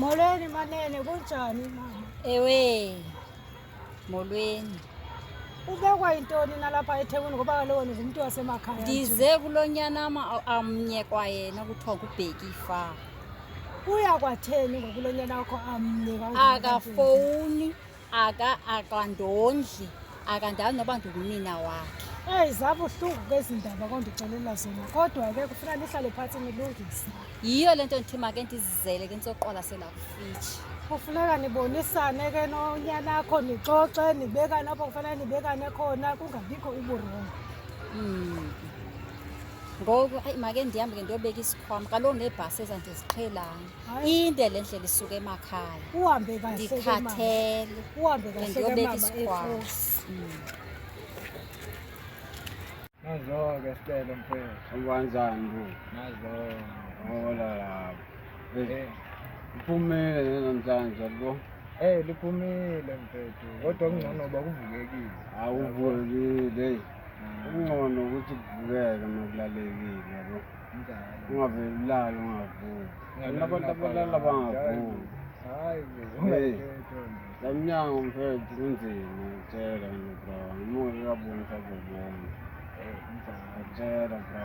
Molweni manene kunjani mama? Ewe. Molweni. Ubekwa intoni nalapha eThekwini ngoba kaloku ngumuntu wasemakhaya. Ndize kulonyana amnye kwayena kuthiwa kubheki ifa. Uya kwatheni ngokulonyana wakho amnye kangaka? Akafowuni, akandondli, akandazi noba ndingumnina wakhe. Zabuhlungu kwezi ndaba kondicelela zona. Kodwa ke kufuna nihlale phantsi nilungise. Yiyo le nto ndithi make ndizizele ke ndizoqwalasela kufitshi. Kufuneka nibonisane ke nonyana akho nixoxe nibekane apho kufanele nibekane khona kungabikho uburongo. Ngoku make ndihambe ke ndiyobeka isikhwama kaloku neebhasi ezandiziqhelanga. Inde le ndlela isuke emakhaya. Uhambe kahle ndikhathele. Uhambe kahle ndiyobeka isikhwama. Nazo ke sicela mfethu. Ubanjani bu? Nazo. Hola la. Uphumile namhlanje bo. Liphumile mfethu. Kodwa kungcono ba kuvukekile. Awuvukile. Ungcono ukuthi kuvukeke nokulalekile yabo. Njalo. Ungaveli ulala ungavuki. Nabantu abalala bangavuki. Hayi bo. Lamnyango mfethu kunzima ngitshela bro. Umuntu kabonisa kubona. Ngitshela bro.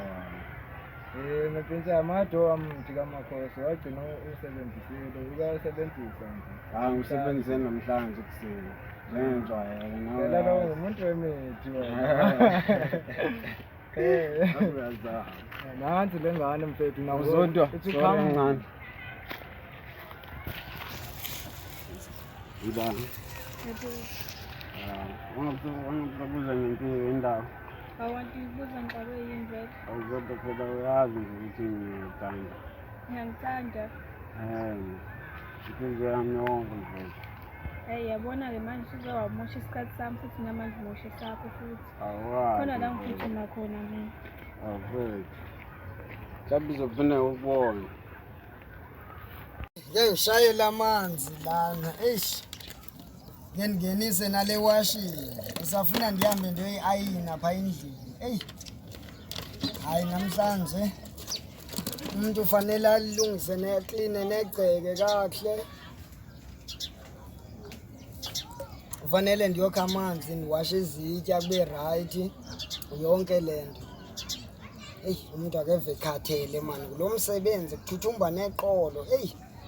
Mfethu amado amjika makhosi wagcina usebenzisile ukasebenzisa nje. Ngisebenzise namhlanje kuseni. Njengejwayele nawe. Phela lo ngumuntu wemithi wena. Akuyaza. Nansi lengane mfethu nawo uzodwa. Kancane. Ibanga. Wangabuza ngempilo indawo. Awanti ngibuza ngiqabe yini vele? Awuzodwa phela uyazi nje ukuthi ngiyithanda. Ngiyangithanda. Inhliziyo yami yonke mfethu. Yabona-ke manje sizowamosha isikhathi sami futhi namanje umoshe sakho futhi. Awazi. Khona la ngigijima khona mina. Awufethu. Mhlawumbe uzophinda ukubona. Ngeke ngishayele amanzi lana. Ngenise nale washini. Usafuna ndihambe ndoyi-ayina apha endlini. Hayi namhlanje umuntu ufanele alungise nekline negceke kahle. Ufanele ndiyokha amanzi ndiwashe izitya kube right yonke lento. Umuntu akeve ekhathele mani kulo msebenzi kuthuthumba neqolo.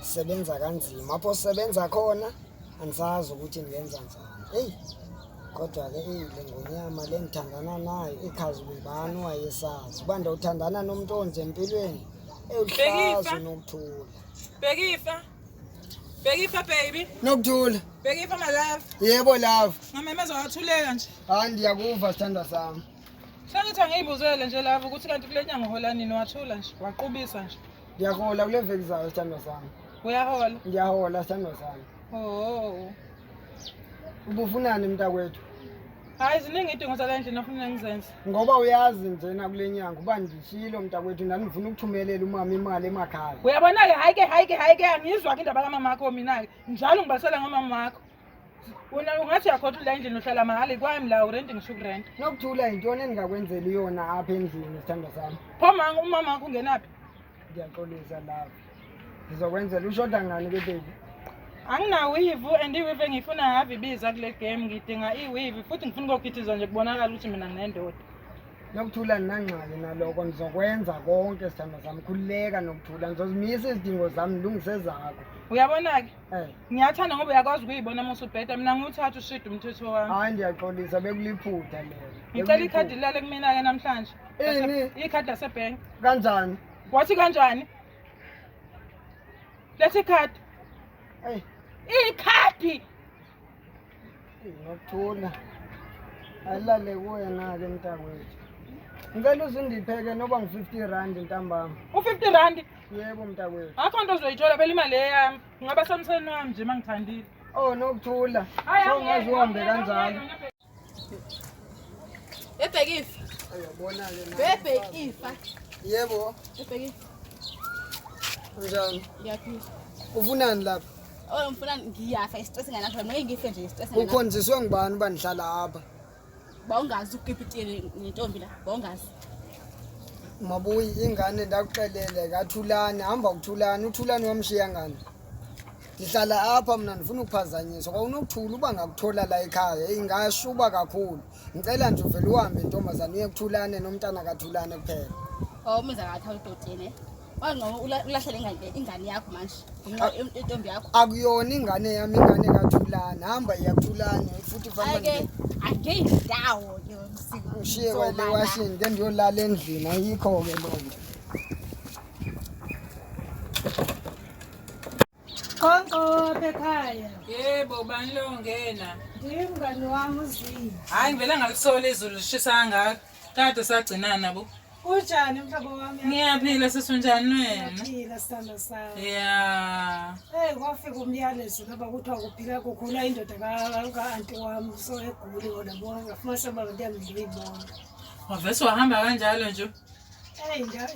Sisebenza kanzima apho sisebenza khona andisazi ukuthi ngenza njani. Kodwa ke le ngonyama le ngithandana nayo ikhazi ubani wayesazi uba ndawuthandana nomuntu onje empilweni uhlazo nokuthula. Bekifa baby. Nokuthula. Bekifa my love. Yebo love. Ngamemeza wathuleka nje. Hayi ndiyakuva sithandwa sami. Sangithi ngiyibuzele nje lava ukuthi kanti kule nyanga uhola nini wathula nje waqubisa nje. Ndiyahola kule veki zayo sithandwa sami. Uyahola? Ngiyahola sithandwa sami. Ubufunani mntakwethu? Hayi ziningi idingo zala endlini ofuna ngizenze. Ngoba uyazi njena kule nyanga uba ndishilo mntakwethu ndandifuna ukuthumelela umama imali emakhaya. Uyabona-ke hayi ke angizwa ke indaba kamama wakho mina-ke njalo ngibalisela ngomama wakho. Wena ungathi uyakhohlwa la endlini uhlala mahali kwami la urenti ngisho ukurenta. Nokuthula yintoni engingakwenzela yona apha endlini sithandwa sami? Pho umama wakho ungenaphi? Ndiyaxolisa lapha. Ngizokwenzela ushoda ngani ke baby? Anginawo iwivu and iwivu engifuna have ibiza kule game ngidinga iwivu futhi ngifuna ukugithiza nje kubonakala ukuthi mina nginendoda. Nokuthula ninangxaki naloko ndizokwenza konke sithandwa sami khululeka nokuthula ngizozimisa izidingo zami ndilungise zakho. Uyabona-ke? Ngiyathanda ngoba uyakwazi ukuyibona uma usubheda mina ngiwuthatha ushida umthetho wami. Hayi ndiyaxolisa bekuliphutha lelo. Ngicela ikhadi lale kumina-ke namhlanje. Ikhadi lasebhenki. Kanjani? Wathi kanjani? Lethi ikhadi. Ikhadi. Nokuthula. Alale kuwena-ke mntakwethu. Ngicela uzindipheke noba ngu-R50 ntambama. U-R50? Yebo mntakwethu. Akho nto ozoyithola phela imali eyami. Ngingaba semseni wami nje mangithandile. Nokuthula. Ungaze uhambe kanjalo. Ebhekifa. Ayabona-ke. Bebhekifa. Yebo. Ebhekifa. Njani? Ngiyaphila. Ufunani lapha? Ngifuna ngiyafa istress nganapha ngoba ngife nje istress nganapha. Ukhonjiswe ngubani uba nihlala apha? Bawungazi ukukipitini nentombi la, bawungazi. Mabuyi ingane ndakuxelele kaThulani hamba uThulani uThulani wamshiya ngani Ndihlala apha mna ndifuna ukuphazanyiswa kwa unokuthula uba ngakuthola la ekhaya ingashuba kakhulu. Ngicela nje uvele uhambe intombazana uye kuthulane nomntana kathulane kuphela. Umenza ngathi awudodene. Wangcono ulahlele ingane yakho manje. Intombi yakho. Akuyona ingane yami, ingane kathulane. Hamba iyakuthulane futhi fanele angeyindawo yomsiko. Ushiye wele washini ke ndiyolala endlini ayikho ke loo nto. Konko ekhaya. Yebo bani lo ngena? Ndimngani wami uZulu. Hayi ngivele ngalisola izulu lishisa kangaka. Kade sagcinana bo. Unjani mhlobo wami? Ngiyaphila sesunjani wena? Ngiyaphila sithando sami. Yeah. Kwafika umyalezo ngoba kuthiwa kuphila kugula indoda ka-anti wami so eguli wona bona ngafuna sebaba ndiyangiyibona. Wavese wahamba kanjalo nje?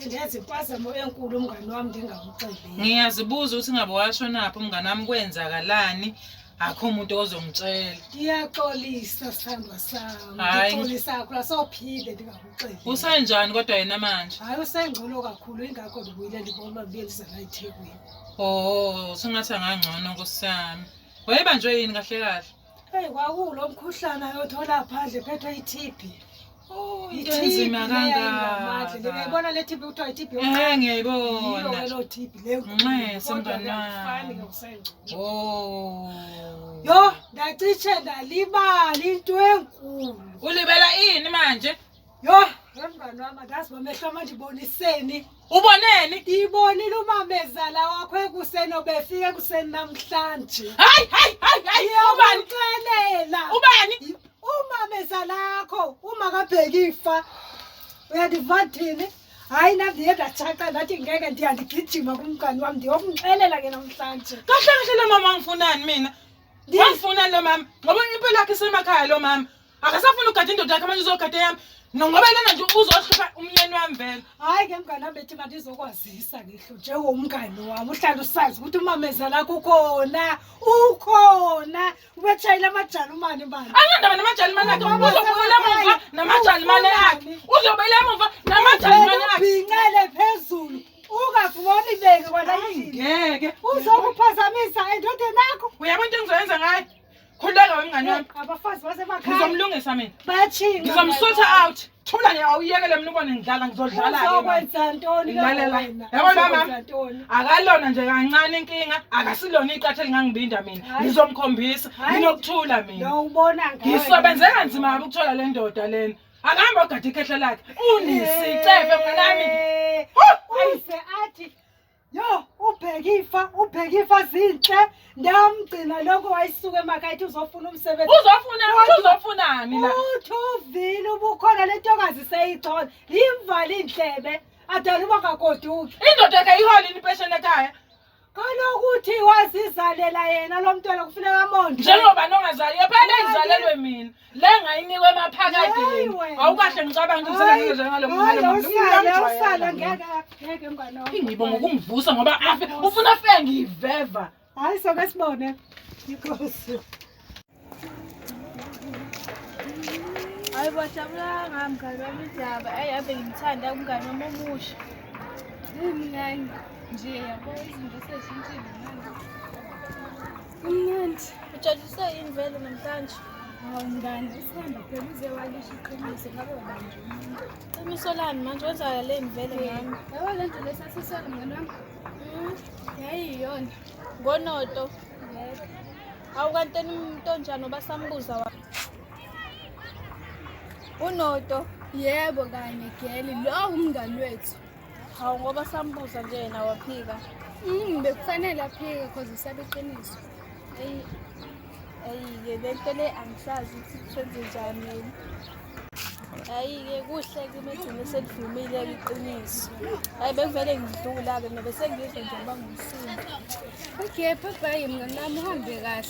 Ngiyazi impazamo enkulu umngani wami ndingamcebeli. Ngiyazibuza ukuthi ngabe washonaphi umngani wami kwenzakalani? Akho umuntu ozongitshela. Ngiyaxolisa sithandwa sami. Ngixolisa kakhulu sophinde ndingakuxeli. Usenjani kodwa yena manje? Hayi usengcono kakhulu ingakho ngibuyile ndibona buyelisa la eThekwini. Singathi angangcono nkosami. Wayebanjwe yini kahle kahle? Kwakulo mkhuhlane ayothola phandle phethwe i-TB. Into enzima kangaka. Ngiyayibona le TB kuthiwa i-TB. Ngiyayibona. Lo TB leyo. Nxese mntwana wami. Oh. Yo, ndacishe ndalibala into enkulu. Ulibela ini manje? Yo, mngani wami angazi bamehlo amandiboniseni. Uboneni? Ngibonile umamezala wakho ekuseni obefika ekuseni namhlanje. Hayi. Ubani? Ubani? Umamezala wakho uma kabheka ifa. Uyadivathini? Hayi naviye ndachaqa ndathi ngeke ndiyandigijima kumngani wami ndiyokumxelela ke namhlanje. Kahle lo mama ngifunani mina? Ngifuna lo mama ngoba impilo yakhe isemakhaya lo mama. Akasafuna ukugada indoda yakhe manje uzogada yami. Ngoba lena nje uzohlupha umyeni wami vele. Hayi ke mngani wami bethi manje izokwazisa ngihlo njengomngani wami uhlala usazi ukuthi umamezala kukhona ubetshayela amajalumane bani. Angandaba namajalumane akhe uzobuyela emuva namajalumane akhe. Uzobuyela emuva namajalumane akhe. Ubhincele phezulu. Ungafuni ibeke kwala endlini. Ngeke. Uzokuphazamisa endodeni yakho. Uyabona into engizoyenza ngayo? Khuleka wemngani wami. Abafazi basemakhaya. Ngizomlungisa mina. Bayachinga. Ngizomsutha out. Thula nje awuyekele mina ubone ngidlala ngizodlala ke. Uzokwenza ntoni ke wena? Yabona mama. Akalona nje kancane inkinga, akasilona iqathe lingangibinda mina. Ngizomkhombisa, nginokuthula mina. Lo ubona ngayo. Ngisebenze kanzima ukuthola le ndoda lena. Akahamba ogada ikhehla lakhe. Unisicefe mnganami. Ayise athi yo ubheka ifa zinhle ndamgcina lokho wayisuka emakhaya ethi uzofuna umsebenzi. Uzofunani la? Uthi uvile ubukhona le ntokazi seyithola. Imvali indlebe adala uba ngagoduki. Indoda yakhe iholini impesheni ekhaya. Kalokuthi wazizalela yena lo mntwana kufuneka amonde. Njengoba nongazali phela izalelwe mina. Le ngayinikwe emaphakadeni. Awukahle ngicabanga ukuthi usebenza ngalo muntu. Usala ngeke mngani wami. Ngibonga ukungivusa ngoba ufuna afike ngiveva. Hayi soke sibone. Inkosi. Hayi bajabula ngamngani wami indaba. Ave ngimthanda umngani wami omusha. Imnandi nje yabo izinto sezintshile manje. Umnandi. Ujabulisa yini vele namhlanje? Hawu mngani, usihamba phela uze walisha iqiniso ngabe ubanje umuntu. Iqiniso lani manje wenzakaleni vele ngami? Yabo le nto lesasisela mngani wami. Yayiyona. Ngonoto. Yebo. Awu kanti umntonjana obasambuza wa. Unoto. Yebo kanye Geli, lo umngani wethu. Hawu ngoba sambuza nje yena waphika. Bekufanele aphike because isabeqiniso. Hayi ke lento le angisazi ukuthi senze njani. Hayi ke kuhle ke methine selivumile iqiniso. Hayi bekuvele ngidlula ke nobe sengizwe nje ngoba ngumsindi. Okay, bye mngani nami uhambe kahle.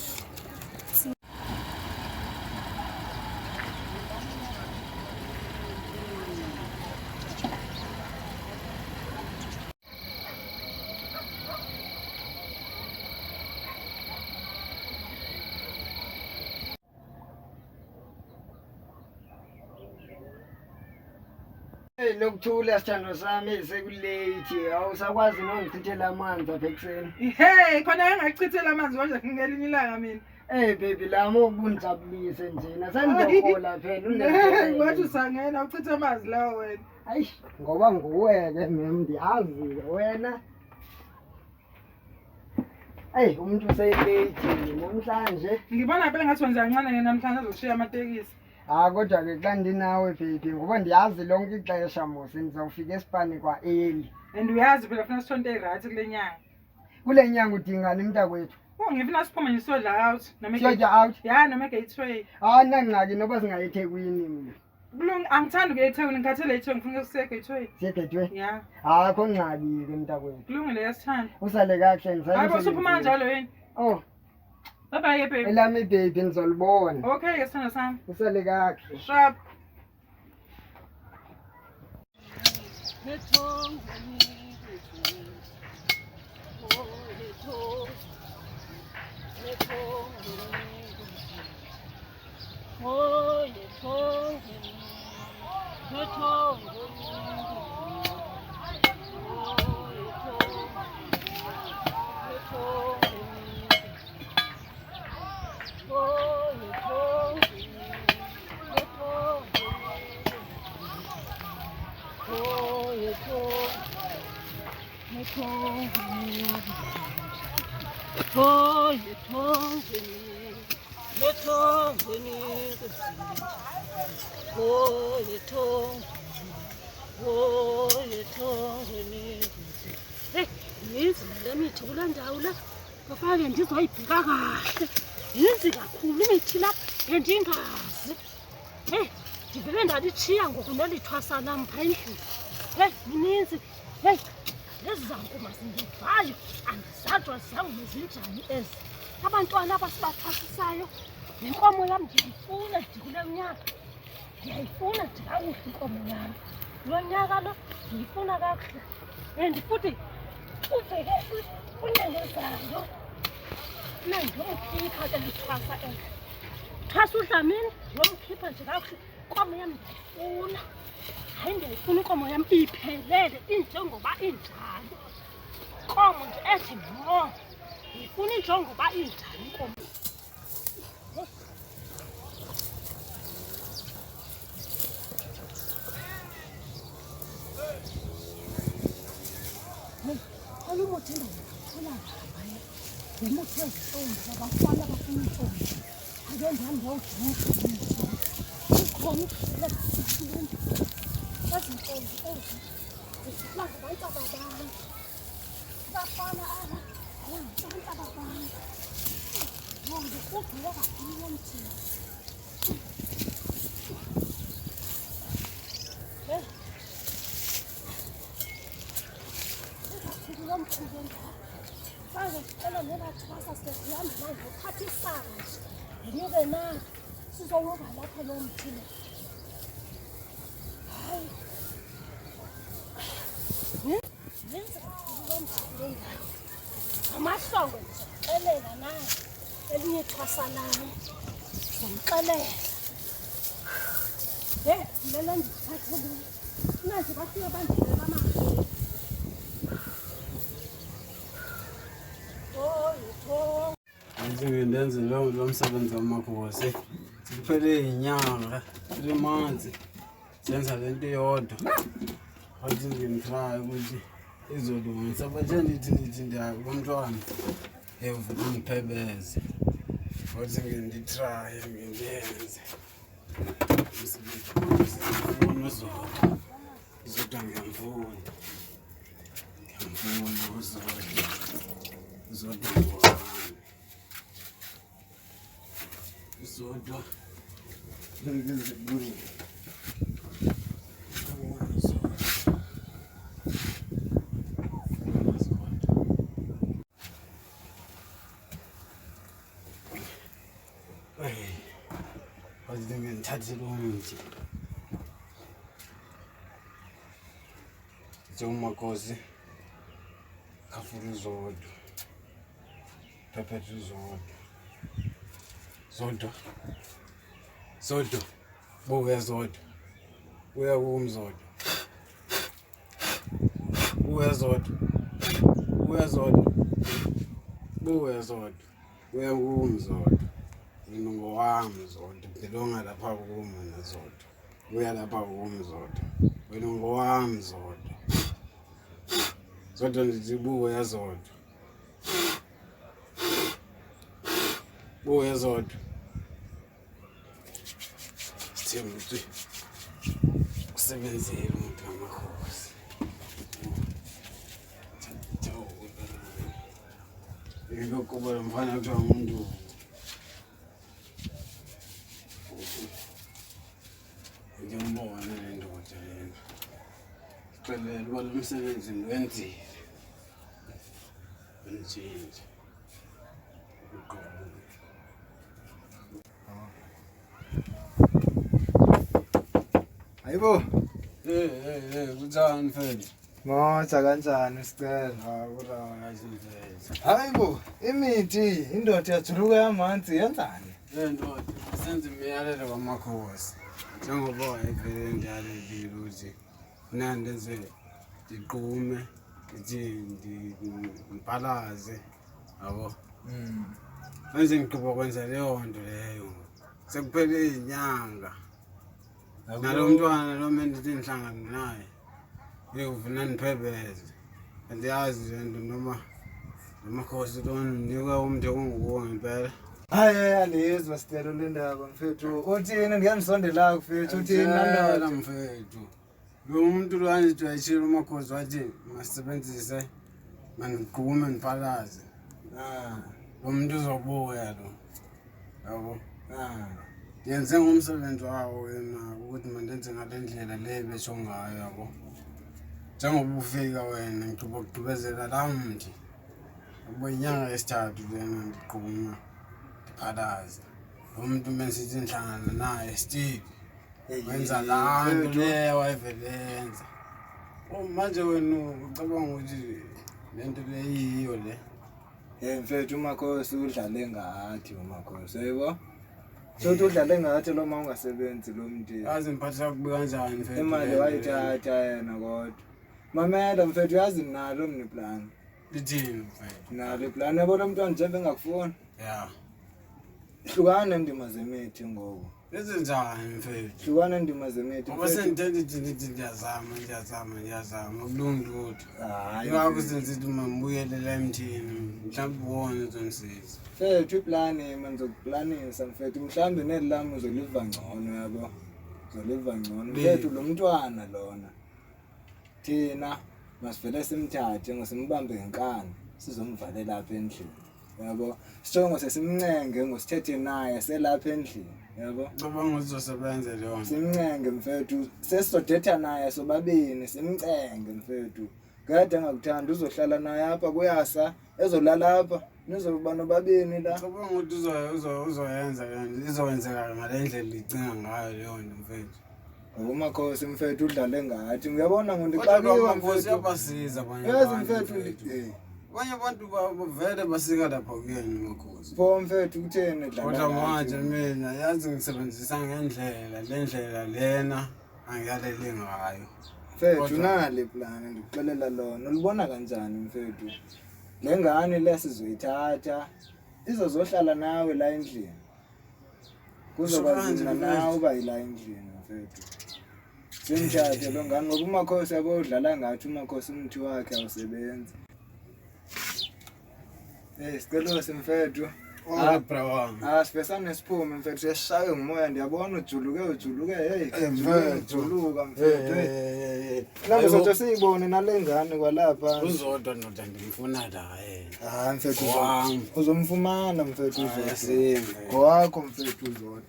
Hey nokuthula sithando sami sekulate awusakwazi nongichithela amanzi apha ekuseni. Hey khona engakuchithela amanzi konje ngelinye ilanga mina. Hey baby lami ubunijabulise njena sengizohola phela Ngathi usangena uchitha amanzi lawo wena. Hayi ngoba nguwe-ke ndiyazi wena. Hey umuntu useyilate namhlanje. Ngibona phela ngathi wenza kancane namhlanje azoshiya amatekisi. Kodwa-ke xa ndinawe baby ngoba ndiyazi lonke ixesha mos ndizawufika esipani kwa-early. And uyazi phela funa sithonte right kule nyanga. Kule nyanga udingani mntakwethu? Ngifuna siphume nje sodla out Siyodya out? Ya noma gateway. Nangingxaki noba singayi eThekwini mina. Angithandi ukuya eThekwini, ngikhathele eThekwini, ngifuna ukuya gateway. Siye gateway? Ya. Akho ngxaki-ke mntakwethu. Kulungile yasithanda. Usale kahle ngisale. Hayi usuphuma kanjalo yini? Oh. Bye bye baby. Elami baby ngizolibona. Okay ke sithanda sami. Usale kahle. Sharp. Lemithi kula ndawo la ngafake ndizoyibheka kahle yinzi kakhulu imithi la ngendingazi ndivele ndalithiya ngoku nolithwasa lam phaa endlini mininzi lezi zankuma zindivayo andizajwa ziyawume zinjani ezi abantwana abasibathwasisayo nenkomo yam ndiyayifuna ndikule nyaka ndiyayifuna ndikakuhle inkomo yam lo nyaka lo ndiyifuna kakuhle and futhi uveke unyengezayo nandiyomkhipha ke lithwasa elo thwasa udlamini ndiyomkhipha nje kakuhle inkomo yam ndiyayifuna hayi ndiyayifuna inkomo yam iphelele injengoba injalo inkomo nje ethi mo ndiyifuna injengoba injalo inkomo umuthi ndawuthola ngaphaya umuthi wezihlonzi abafana abafuna intombi ake ndihambe ndiyawudinga ikhona ukudlula bazintombi ezi zisilaza abantu ababana abafana aba abantu ababana ndikugule kakhulu lo mthini Sage sicela nebathwasa sesihambe manje uthatha isaka nje ngike na sizowoba lapha lo mthini hayi yenza lo mthini amahlongo nje elela na elinye ithwasa lami ngomxelela mina ndithathe manje bafika bandile bamahlo ndenze lo msebenzi wamakhosi siphele inyanga 3 months senza lento yodwa athi ngimtry ukuthi izolungisa bathe ndithi ndiyakomntwana evuka ngiphebeze athi ngitry ngenze izodwa ngiyamfuna Zodwa ngizibuni ngithathile umuthi umakhosi khafuna Zodwa phephethe Zodwa buke Zodwa uya kumzodwa Uyezodwa. Uyezodwa. Uyezodwa. Uyangumzodwa. Mina ngowami zodwa. Ngilonga lapha kuwe nazodwa. Uya lapha kumzodwa. Wena ngowami zodwa. Zodwa ndizibuya zodwa. Buya zodwa. Sithemba ukuthi usebenzile umuntu amakhosi. Lokho mfana kuthiwa umuntu ngiyambona le ndoda lena. Sicela uba lo msebenzi wenzile. Wenzile. Hayibo, Kuthani mfethu? moja kanjani sicela? Mfethu. Hayibo, imithi indoda yajuluka yamanzi yenzani? Le ndoda senze imiyalelo kamakhosi. Njengoba wayevele ndiyalelile ukuthi funeka ndenze ndiqume, ngibhalaze, yabo. Manje ngigqiba kwenza leyo nto leyo. Sekuphele izinyanga. Nalo mntwana lo mendithi ndihlangana naye. Ngiyofuna ndiphebeze. Andiyazi le nto noma amakhosi lo ndinika umntu onguwo ngempela. Hayi alizwa sicela le ndaba mfethu. Uthini ndiyandisondela mfethu uthini nandoda mfethu. Lo muntu lo anjijwayishile umakhosi wathi masisebenzise mandiqume ndibhalaze. Lo muntu uzobuya lo. Yabo. Yenze ngomsebenzi wawo wena ukuthi mandenze ngale ndlela le besho ngayo yabo. Njengoba ufika wena ngigqiba ukugqibezela la mntu. Ukuba inyanga yesithathu lena ndiqhuma ndiphalaze. Lo muntu mesithi ndihlangana naye Steve. Wenza la nto leyo wayevelenza. Manje wena ucabanga ukuthi le nto le yiyo le. Mfethu umakhosi udlale ngathi umakhosi yebo. Sothi udlale ngathi lo mama ungasebenzi lo muntu. Yazi ngiphathisa kubi kanjani mfethu. Imali wayithatha yena kodwa. Mamela mfethu yazi nalo mni plan. Lithini mfethu? Nalo plan yabo lo mntwana nje bengakufuni. Yeah. Hlukana ndima zemithi ngoku. Lenzani mfethu? Hlukana ndima zemithi. Ngoba sengithethe ndiyazama kulunga lutho. Hayi. Yabo senzithi mambuyelele emthini. Mhlawumbe ubone uzongisiza. Mfethu iplani manizokuplanisa mfethu mhlawumbe nelami uzoliva ngcono yabo. Uzoliva ngcono. Mfethu lo mntwana lona. Thina masivele simthathe ngosimbambe ngenkani sizomvalela lapha endlini. Yabo. Sithongo sesimncenge ngosithethe naye selapha endlini. Yabo. Cabanga uzosebenza leyo nto. Simncenge mfethu sesizodetha naye sobabini simcenge mfethu. Kade ngakuthanda uzohlala naye apha kuyasa ezolala apha nizoba nobabini la. Cabanga ukuthi uzoyenza kanti izowenzeka ngale ndlela icinga ngayo leyo nto mfethu. Umakhosi mfethu udlale ngathi ngiyabona ngondixabiwa mfethu uyabasiza abanye yazi mfethu abanye abantu bavele basika lapha kuyena umakhosi. pho mfethu kutheni dlala Kodwa manje mina yazi ngisebenzisa ngendlela le ndlela lena angiyaleli ngayo. mfethu nale plan ndikuxelela lona ulibona kanjani mfethu le ngane lesizoyithatha izozohlala nawe la endlini kuzoba nzima nawe uba ila endlini mfethu simthathe lo ngane ngoba umakhosi yabo udlala ngathi umakhosi umthi wakhe awusebenzi. Sicelo simfethu. Bra. Sipesana nesiphume mfethu siyashaya ngumoya ndiyabona ujuluke hey mfethu ujuluka mfethu. Lambe sothi siyibone nale ngane kwalapha. Uzodwa ndoda ndimfuna la mfethu uzomfumana mfethu uzodwa. Ngowakho mfethu uzodwa.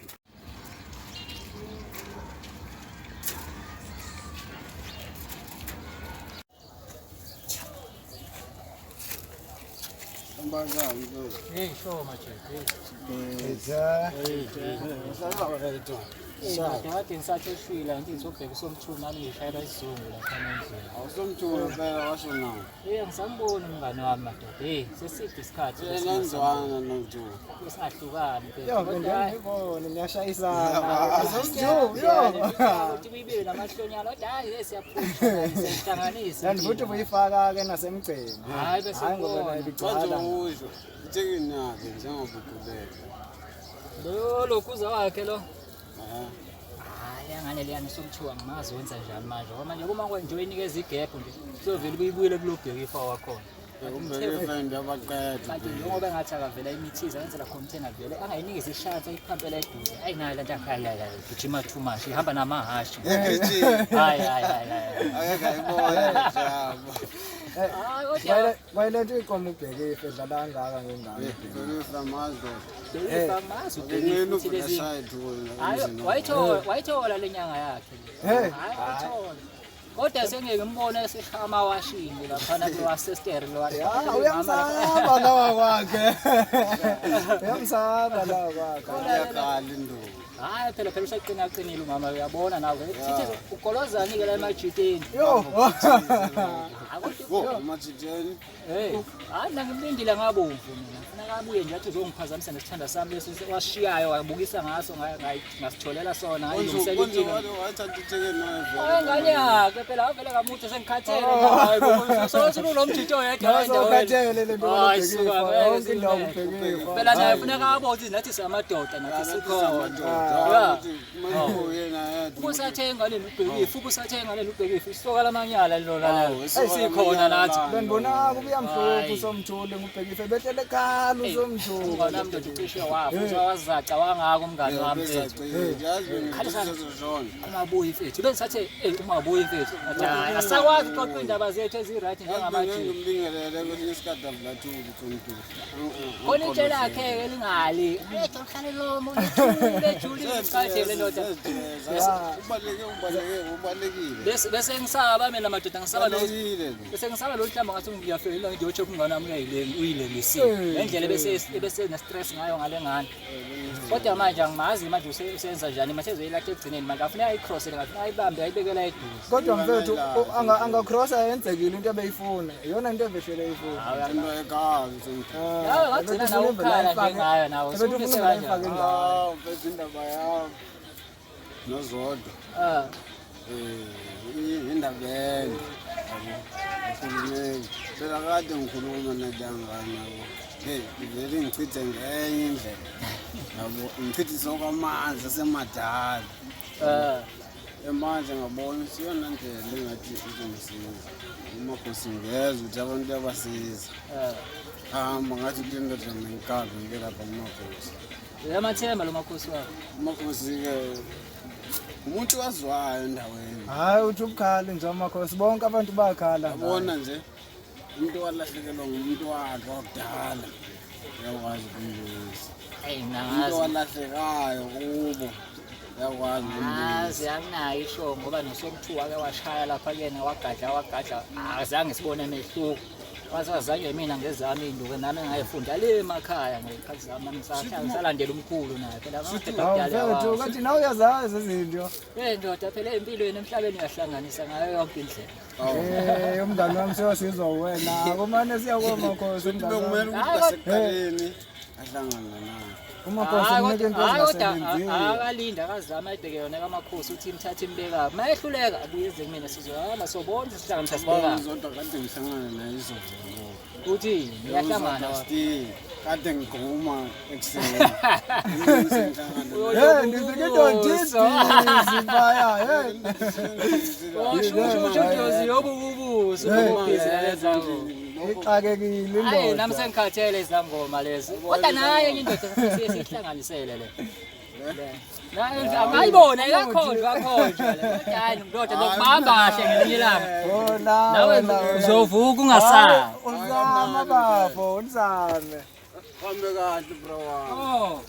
Hey, show my check. Eza. Hey. Kade ngisathi eshwila ngithi ngizobheka usomthunzi nami ngishayela isizungu lapha endlini. Awusomthula phela washo nawo. Ngisambona umngane wami madoda. Seside isikhathi Nenzwana nomthula. Singahlukani Yo, ngibona niyashayisana. ukuthi kuyibiwe namahlonyana kodwa hayi siyaphuma siyahlanganisa. Kanti futhi uyifaka ke nasemgceni. Hayi bese Manje ibigcwala. usho uthekeni yakhe njengobuqhubeka. Lo kuza wakhe lo. Hayi angane liyani somthuwa ngimazi wenza njani manje ngoba manje kuma kwenje uyinikeza igebhu nje sizovela kuyibuyele kulobheka ifa wakhona. Umbheke abaqeda. Kanti ngoba ngathi akavela imithiza yenzela container vele angayinikeza ishansi ayiphampela eduze ayinayo lento akhaya gijima too much ihamba namahashi. Hayi Akeke ayibona jabo. Wayilento ikomo ubheke ife dlala kangaka ngengane. wayithola lenyanga yakhe. Hayi wayithola. Kodwa sengeke ngibone eseshaya amawashini laphana kuwasestere lo. Uyamsaba lawa kwakhe. Uyamsaba lawa kwakhe. Uyakhala indoda. Hayi phela usaqinile umama uyabona nawe. Sithi ukolozani ke la emajiteni. Yo. Amajiteni. Hayi ngimlindile ngabomvu mina. Ufuna kabuye nje athi uzongiphazamisa nesithanda sami lesi washiyayo wabukisa ngaso ngasitholela sona ngayilungisela impilo. Wathatha uthekeni nawe. Hayi nganyaka phela avele kamuthi sengikhathele hayi sothi unomjito yedwa Sokhathele lento yonke yonke indawo ubheke. phela naye funeka abothe nathi samadoda nathi sikhona. Ubusathenga leli ubhekifu ubusathenga leli ubhekifu isoka lamanyala lona lelo sikhona nathi benibona kubuya mhlophe usomthule ngubhekife betele khala usomthule ngona mntu ucishe wafu wazaca wangaka umngane wami umabuyi mfethu bengisathe umabuyi mfethu asakwazi ukuxoxa indaba zethu eziright njengamanje ngibingelele kwesinye isikhathi avulathuli umuntu. khona itshe lakhe elingali ehlale lo muntu ejuli isikhathele ndoda Ubalekile. bese ngisaba mina madoda ngisaba lo bese ngisaba lo hlamba ngathi ngiyafela ngiyotshe kumngane wami uyilengisile ngendlela bese ne stress ngayo ngale ngane. Kodwa manje angimazi manje usenza njani mase ezoyilahla egcineni manje afuna ayicross ngafuna ayibambe ayibekela eduze. Kodwa mfethu angacrossa yenzekile into ebeyifuna iyona into eveshele ifuna. Into ekhaya sonke. Yawe wagcina nawe ukhala njengayo nawe Ebefuna ukuyifaka ingane. Bese indaba yami. Nozodwa. Indaba yami. Ukhulumeni. Phela kade ngikhuluma nedangana yabo. Vele ngichithe ngenye indlela. Yabo ngichithisa kwamanzi asemadala. Manje ngabona siyona ndlela engathi izongisiza. Umakhosi ngeza ukuthi abantu bayabasiza. Hamba ngathi kulento nje ngikade ngela lapha umakhosi. Uyamathemba lo makhosi wakho. Umakhosi ke umuntu wazwayo endaweni. Hayi uthi ubukhali nje amakhosi bonke abantu bakhala. Yabona nje umuntu walahlekelwa ngumuntu wakhe wakudala. Uyakwazi ukumlungisa. Hey Umuntu nangazi. walahlekayo kubo. Uyakwazi ukumlungisa. Anginayo isho ngoba nosomthuwa ke washaya lapha kuyena wagadla azange sibone emehluko. Wazazanye mina ngezami induke nami ngayifunda le emakhaya ngekhathi zami ngisalandela umkhulu naye phela Mfethu kathi nawe uyazazi izinto. ndoda phela empilweni emhlabeni uyahlanganisa ngayo yonke indlela. Umngane wami siyosizwa wena kumane siyakoma makhosi umngane Bekumele wami. ukuthi basekuqaleni ahlangana naye. Umakhosi unika into engasebenzile. akalinda akazama ayibheke yona kamakhosi uthi imthathe imbeka mayehluleka abuye eze kumina sizohamba sobona sihlanganisa sibeka Uzodwa kade ngihlangana naye izolo. uthi niyahlangana Kade ngigoma ekuseni. Ndifike ndodisi baya usho yobububuso ububhizelezango ixakekile hayi indoda. nami sengikhathele izangoma lezi kodwa naye enye indoda sihlanganisele le naye angayibona ikakhonjwa le hayi ndoda lokubamba kahle ngelinye ilanga nawe uzovuka ungasali Uzama bafo uzame. Kambe kahle bro wami.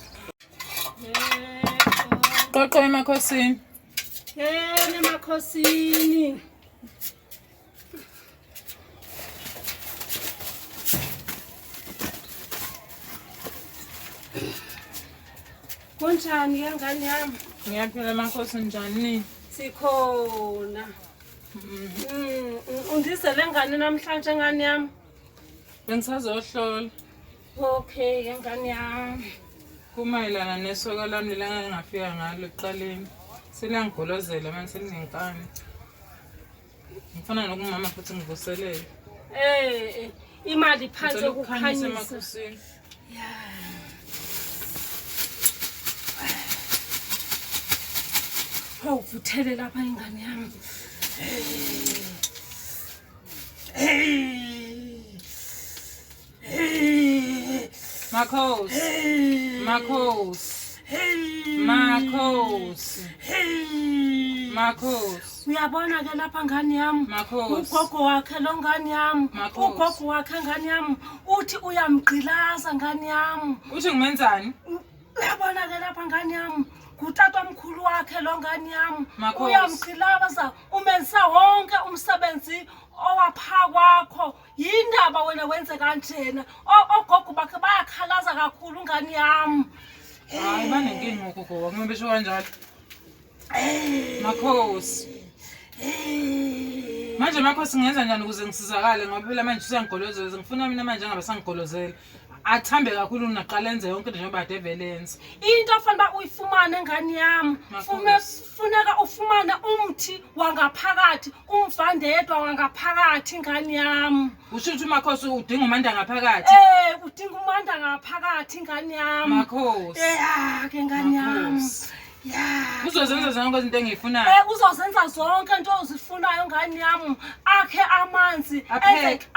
Qoqo emakhosini. Emakhosini. Kunjani ngane yami? Ngiyaphila makhosi njani? Sikhona. Undizele ngani namhlanje ngani yami? Bengisazohlola. Okay, ngani yami. Kumayelana nesoka lami ngafika ngalo ekuqaleni. Seliyangigolozela manje selinenkani. Ngifuna nokumama futhi ngivuselele. Imali phansi ukukhanyisa ukukhanyisa. emakhosini. Uvuthele lapha ingane yami. Makhosi. Uyabona ke lapha ngani yami? Ugogo wakhe lo ngani yami. Ugogo wakhe ngani yami. Uthi uyamgqilaza ngani yami. Uthi ngimenzani? Uyabona ke lapha ngani yami. Kutata mkhulu wakhe lo ngani yami. Makhosi. Uyamgqilaza umenza wonke umsebenzi owapha kwakho. Yindaba wena wenze kanjena. Ogogo bakhe bayakhalaza kakhulu ngani yami. Hayi banenkinga ugogo wami besho kanjalo. Makhosi. Manje makhosi ngenza njani ukuze ngisizakale ngoba phela manje usiyangigolozela ngifuna mina manje ngabe sangigolozela. Athambe kakhulu naqala enze yonke into njengoba ade velenze. Into afanele uyifumane ngani yami. Funeka ufumane umthi wangaphakathi, umvandedwa wangaphakathi ngani yami. Usho ukuthi makhosi udinga umanda ngaphakathi. Udinga umanda ngaphakathi ngani yami. Makhosi. Ke ngani yami. Uzozenza zonke izinto engiyifunayo. Uzozenza zonke into ozifunayo ngani yami. Akhe amanzi, apheke,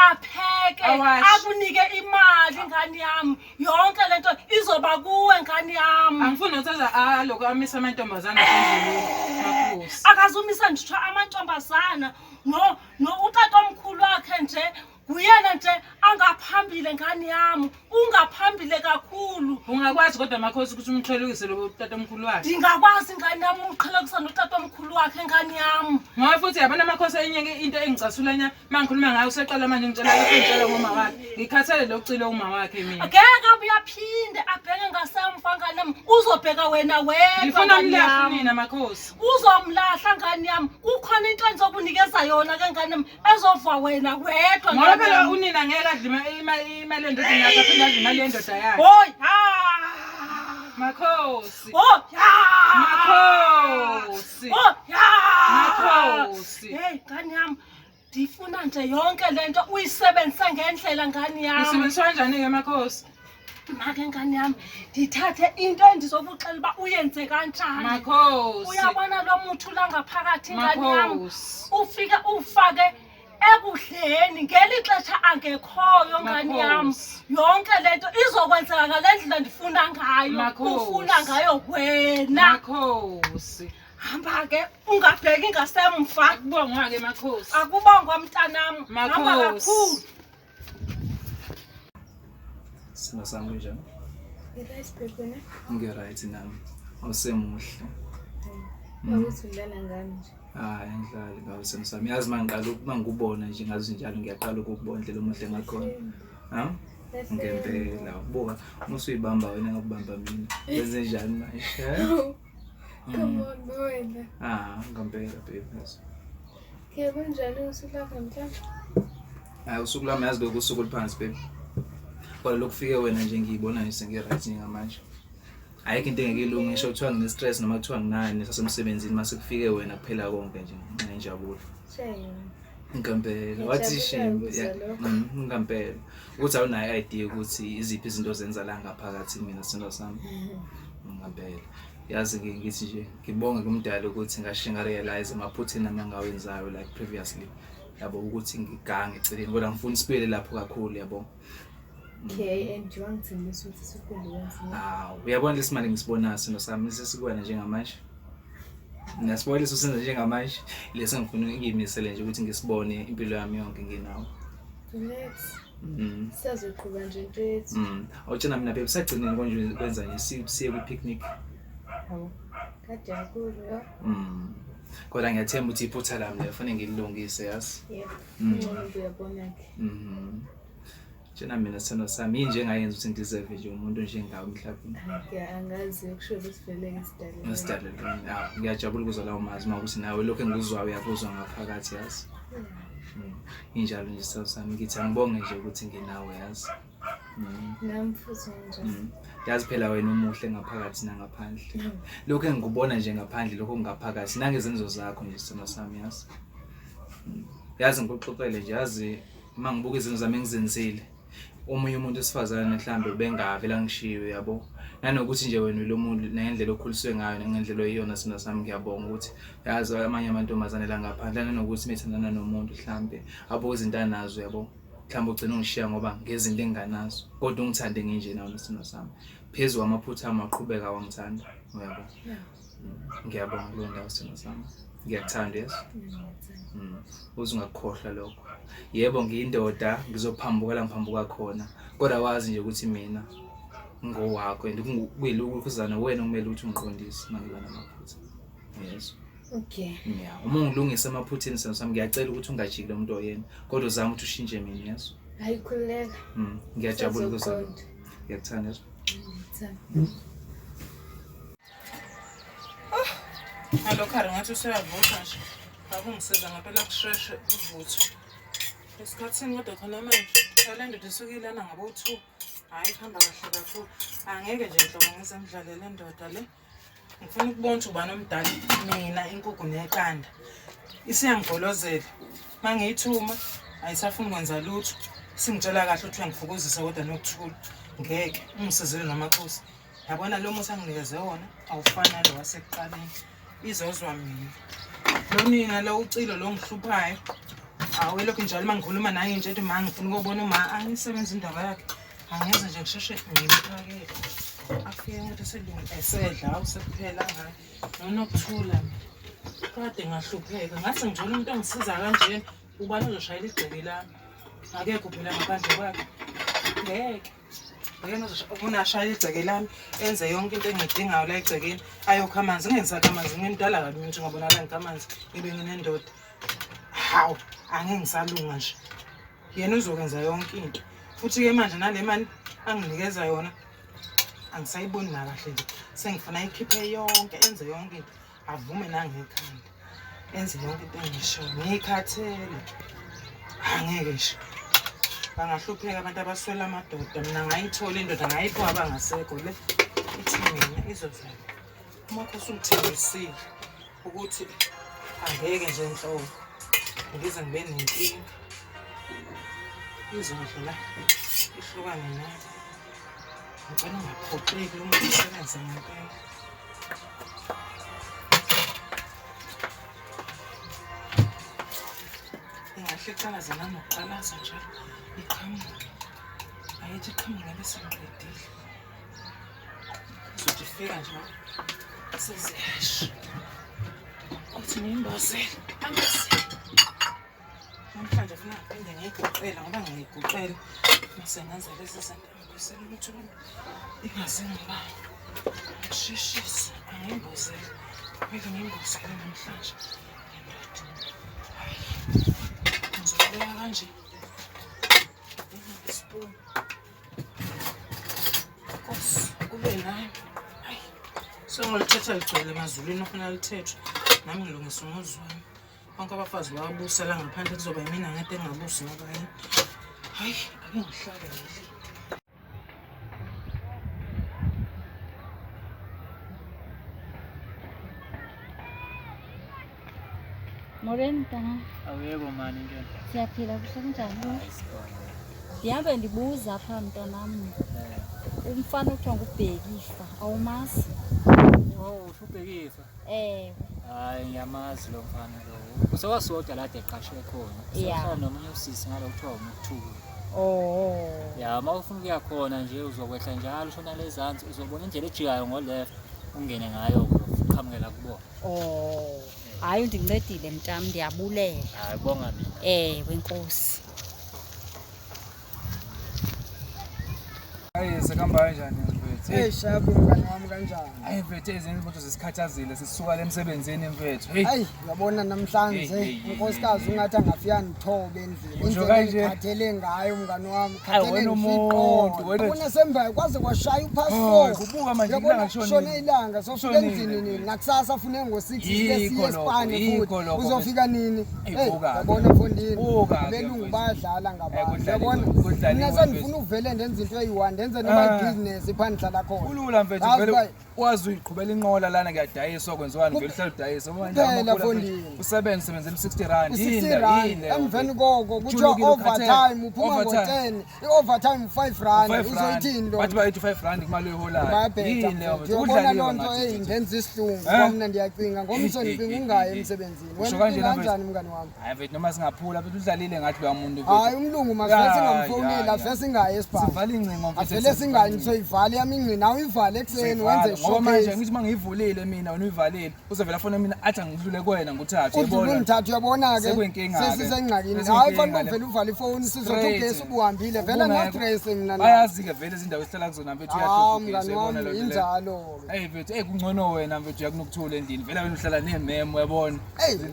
akunike imali ngani yami. Yonke lento izoba kuwe ngani yami. Angifuni ukuthatha lokho amisa amantombazana endleleni. Makhosi. Akazumisa nje amantombazana. No utata omkhulu wakhe nje kuyena nje angaphambile ngani yami. Ungaphambile kakhulu. Ungakwazi kodwa makhosi ukuthi umxhelukise lo tata omkhulu wakhe. Ngingakwazi ngani yami umxhelukisa no tata omkhulu wakhe ngani yami. Ngoba futhi yabona makhosi enye into engicasulela mangikhuluma ngayo seqala manje ngitshela lokho ngitshela ngoma wakhe. Ngikhathele lokucila uma wakhe mina. Ngeke uyaphinde abheke ngasemva ngani yami. Uzobheka wena wedwa. Ngifuna umlahla nina makhosi. Uzomlahla ngani yami. Kukhona into engizokunikeza yona ke ngani yami ezova wena wedwa. Ngoba phela unina ngeke adle imali endodeni yakhe aphinde adle imali yendoda yakhe. Hoy Makhosi. Makhosi. Hey ngani yami. Ndifuna nje yonke lento uyisebenzise ngendlela ngani yami. Usebenzisa kanjani ke makhosi? Make ngani yami ndithathe into endizokuxela uba uyenze kanjani. Makhosi. Uyabona lo muthi langaphakathi ngani yami. Ufike ufake ekudleni ngelixesha angekhoyo ngani yami. Yonke lento izokwenzeka ngalendlela ndifuna ngayo. Ufuna ngayo wena. Makhosi. Hamba ke ungabheki ngasemva. Akubongwa ke makhosi. Akubongwa mntanami. Hamba kakhulu. Simo sami njani? Yes baby. Ngiright nami. Awusemuhle. Awuzulala ngani nje? Ngidlali ngawe semsami. Yazi mangiqala ukubona nje ngazi njalo ngiyaqala ukubona indlela omuhle ngakhona. Ngempela ubuka musuyibamba wena ngokubamba mina. Wenze njani manje? Come on wena. Ngempela baby. Ke kunjani usuku lakho mhlawumbe? Usuku lami yazi lokho usuku liphansi baby. Kodwa lokufike wena nje ngiyibona nje sengiright ngamanje. Ayikho into engekilunga ngisho kuthiwa ngine stress noma kuthiwa nginani sasemsebenzini mase kufike wena kuphela konke nje nginenjabulo. Ngempela wathi shimbe ngempela ukuthi awunayo idea ukuthi iziphi izinto zenza la ngaphakathi mina sino sami. Ngempela yazi ngithi nje ngibonge kumdala ukuthi ngashinga realize amaphuthini amangawenzayo like previously yabo ukuthi ngigange eceleni kodwa ngifuna isibele lapho kakhulu yabo. Okay, and you want to miss with the uyabona lesimali ngisibona sino sami sesikwena njengamanje. Nasibola lesosenza njengamanje lesi ngifuna ngiyimisele nje ukuthi ngisibone impilo yami yonke nginawo. Relax. Siyazoqhuba nje into yethu. Awutshena mina babe sagcineni konje kwenza nje siye ku picnic. Kade yakulu yo. Kodwa ngiyathemba ukuthi iphutha lami lefanele ngililungise yazi. Yebo. Uyabona ke. Tshena mina sithando sami yini njengayenza ukuthi ngideserve nje umuntu njengawe emhlabeni. Angazi ukusho sivele Ngesidalelweni. Ngiyajabula ukuzwa lawo mazwi ukuthi nawe lokho engikuzwayo uyakuzwa ngaphakathi yazi. Injalo nje sami ngithi angibonge nje ukuthi nginawe yazi. Nami futhi nje. Yazi phela wena umuhle ngaphakathi nangaphandle. Lokho engikubona nje ngaphandle lokho ngaphakathi nangezenzo zakho nje sithando sami yazi. Yazi ngikuxoxele nje yazi mangibuka izinto zami engizenzile. Omunye umuntu esifazane mhlambe bengavela ngishiwe yabo. Nanokuthi nje wena lo muntu nendlela okhuliswe ngayo ngendlela oyiyona sina sami ngiyabonga ukuthi yazi amanye amantombazane la ngaphandle nanokuthi methandana nomuntu mhlambe abo izinto anazo yabo. Mhlambe ugcina ungishiya ngoba ngezinto enganazo. Kodwa ungithande nginje nawo nesino sami. Phezulu amaphutha amaqhubeka wangithanda uyabo. Ngiyabonga lo ndawo sina sami. Ngiyakuthanda yes. Uzungakhohlwa lokho. Yebo ngiyindoda ngizophambuka la ngiphambuka khona. Kodwa wazi nje ukuthi mina ngowakho and kuyilukuzana wena kumele ukuthi ungiqondise mangiba namaphutha. Yes. Okay. Yeah. Uma ungilungisa amaphutheni sami ngiyacela ukuthi ungajiki lo muntu oyena. Kodwa uzama ukuthi ushintshe mina yes. Hayikhuleka. Ngiyajabula ukuzwa. Ngiyakuthanda yes. Hallo Karen, ngathi useyavuka nje. Akungisiza ngempela kusheshe uvutho. Esikhathini kodwa khona manje, phela ndoda esukile lana ngabo 2. Hayi khamba kahle kakhulu. Angeke nje nhlobo ngisemdlalele ndoda le. Ngifuna ukubona ukuthi ubani omdala mina inkukhu neqanda. Isiyangigolozela. Mangiyithuma ayisafuni ukwenza lutho. Singitshela kahle ukuthi uyangifukuzisa kodwa nokuthula. Ngeke ungisizile namakhosi. Yabona lo musa nginikeze wona awufana nalo wasekuqaleni. Izozwa mina. Lo nina lo ucilo lo ngihluphayo. Awe lokho njalo mangikhuluma naye nje ethi ma ngifuna ukubona uma angisebenza indaba yakhe. Angeze nje ngisheshe ngimphakele. Afike ukuthi esedla awusekuphela ngayo. Nonokuthula mina. Kade ngahlupheka. Ngathi ngithola umuntu ongisiza kanjena ubani ozoshayela igceke lami. Akekho phela ngaphandle kwakhe. Ngeke. Yena unashaya igceke lami enze yonke into engidingayo la egcekeni ayokha amanzi ngengisakha amanzi ngimdala kabi mina ngibonakala ngikamanzi ibe nginendoda hawu angeke ngisalunga nje yena uzokwenza yonke into futhi ke manje nale mali anginikeza yona angisayiboni na kahle nje sengifuna ikhiphe yonke enze yonke into avume nangekhanda enze yonke into engishoyo ngikhathele angeke nje bangahlupheka abantu abaswela amadoda mina ngayithola indoda ngayipho abangasekho le ithi mina izozala umakhosi ungithembisile ukuthi angeke nje enhloko ngize ngibe nenkinga izodla ihlukane nayo ngicela ungaphoxeki lo muntu usebenza ngempela ingahle iqalaza nanokuqalaza njalo iqhamuke ayithi iqhamuke bese ngiqedile uzothi fika nje seziyasha uthi ngimbozele angase namhlanje funa ngiphinde ngiyiguqela ngoba ngiyiguqela mase ngenza lezi zinto ngiphusela ukuthi ingaze ngibani ngisheshise angimbozele kumele ngimbozele namhlanje ngizobeka kanje spoon. Kosi kube nayo. Hayi. Sengolithetha ligcwele emazulwini ofuna lithethwe. Nami ngilungisa umuzi wami. Bonke abafazi bayabusa la ngaphandle kuzoba yimina ngade engabusi ngoba yini. Hayi, ake ngihlale nje. Morenta. Awuyebo mani nje. Siyaphila kuhle kanjani? Ndihambe ndibuza apha mntanami. Umfana uthiwa nguBhekifa, awumazi? Oh, uBhekifa. Hayi ngiyamazi lo mfana lo. Usewasodwa la eqashe khona. Sefana nomunye usisi ngalo kuthiwa uMthulu. Ya mawufuna ukuya khona nje uzokwehla njalo shona lezansi uzobona indlela ejiyayo ngoleft ungene ngayo uqhamukela kubona. Hayi undincedile mntami ndiyabulela. Hayi bonga mina. Wenkosi. Hayi sekamba kanjani mfethu? Hey shabu mngani wami kanjani? Hayi mfethu ezinye izinto zesikhathazile sisuka emsebenzini mfethu. Hey. Hayi uyabona namhlanje unkosikazi ungathi angafika ngithobe endlini. Usho kanje? Ngikhathele ngayo mngani wami. Hayi wena umuntu, wena Ubona semba kwaze kwashaya u-passport. Kubuka manje ilanga shona ilanga sofika endlini nini nakusasa afune ngo6 siye Spane futhi. Uzofika nini? Hey yabona mfondini. Belungu bayadlala ngabantu. Yabona? Mina sengifuna uvele ndenze into eyi1 ndenze noma business iphandla la khona. Kulula mfethu vele wazi uyiqhubela inqola lana kuyadayiswa kwenziwani vele uhlala udayisa manje usebenzela 60 rand yini emveni koko kuthiwa overtime uphuma ngo10 i-overtime 5 rand uzoyithini lo bathi bayithi 5 rand imali oyiholayo yini leyo udlala lonto ndenza isihlungu mina ndiyacinga ngomso ngiphinga ungayi emsebenzini wena kanjani mngani wami hayi mfethu noma singaphula mfethu udlalile ngathi lo muntu hayi umlungu mase singamfonela ase singayi esibhamu sivala incingo mfethu vele singani soyivala yami ingcini nawe ivale ekseni wenze ngoba manje ngithi mangivulile mina wena uyivalile uzovela fona mina athi angidlule kuwena nguthathu yabona ngithathu yabona ke sesisengxakini hayi fanele uvele uvale ifoni sizothi ugesi ubuhambile vele na stress mina bayazi ke vele izindawo esihlala kuzona mfethu mngani wami injalo hey mfethu kungcono wena mfethu uyakunokuthula endini vele wena uhlala nememo yabona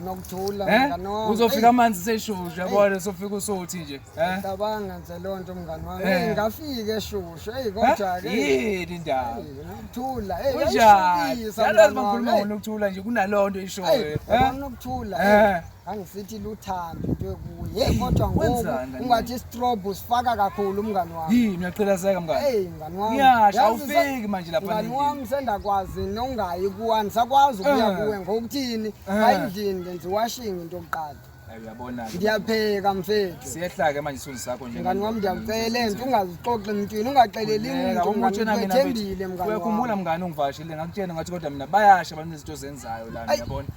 nokuthula mngani wami uzofika amanzi seshushu yabona sofika usothi nje cabanga nje lonto mngani wami ngafike eshushu kodwa ke yini indaba ukuthula yalazi bangikhuluma ngokuthula nje kunalonto ishoyo nokuthula angisithi luthando into kuye kodwa ngoku ungathi strobe sifaka kakhulu umngani wami yini uyaqhelazeka mngani mngani wami ngiyasho awufiki manje lapha mngani wami sendakwazi nongayi kuwani sakwazi ukuya kuwe ngokuthini ayindlini ngenza washing into yokuqala uyabona ngiyapheka mfethu siyehlaka manje isoni sakho nje mngani wami ndiyakucela enze ungazixoxi emntwini ungaxeleli umuntu ngithembile mngani wami uyakhumbula mngani ungivashile ngakutshela ngathi kodwa mina bayasha abantu izinto zenzayo la ngiyabona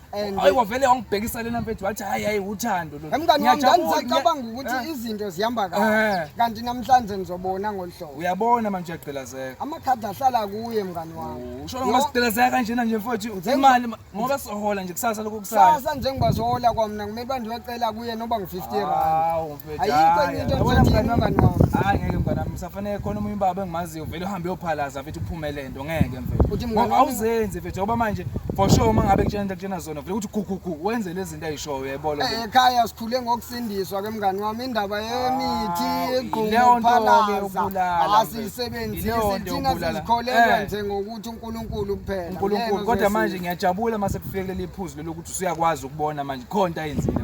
hayi wavele wangibhekisa lena mfethu wathi hayi uthando lo mngani wami ngisacabanga ukuthi izinto zihamba kahle kanti namhlanje nizobona ngolhlobo uyabona manje uyagqilazeka amakhadi ahlala kuye mngani wami usho ngasigqilazeka kanjena nje mfethu imali ngoba sihola nje kusasa lokusasa sasa njengoba sohola kwamna kumele bandicela kuye noba ngu50 rand hawo mfethu ayikho enye into engizothini mngani wami hayi ngeke mngani wami safanele khona umunye ubaba engimaziyo vele uhambe uyophalaza mfethu uphume lento ngeke mfethu ngoba awuzenzi mfethu ngoba manje for sure mangabe kutshena zona vele ukuthi gugugu wenze lezi zinto ayishoyo yebona ekhaya sikhule ngokusindiswa ke mngani wami indaba yemithi egquphalaza asisebenzisi thina sizikholelwa nje ngokuthi uNkulunkulu kuphela kodwa manje ngiyajabula mase kufike leli phuzu lokuthi usuyakwazi ukubona manje khonto ayenzile